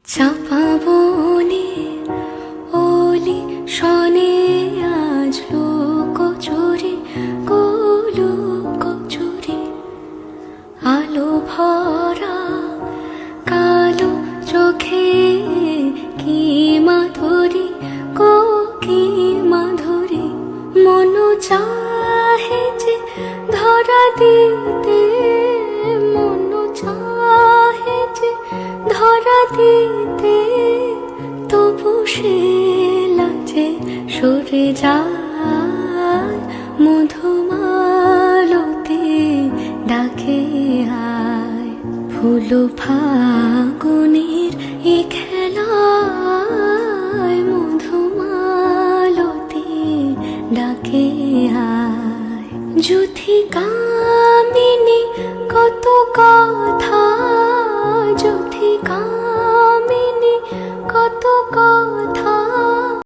চাপা বনে ওলি শনে আজ লোক চুরি গোলো কচুরি আলো ভরা কালো চোখে কি মাধুরী গো কি মাধুরী মন চাহে যে ধরা দিতে মন চাহে যে ধরা দিতে তবু সে লাজে সরে যায় মধুমালতি ডাকে আয় ফুল ফাগুনের এ খেলায় মধুমালতি ডাকে আয় যুথি কামিনী কত কথা যুথি কামিনী কত কথা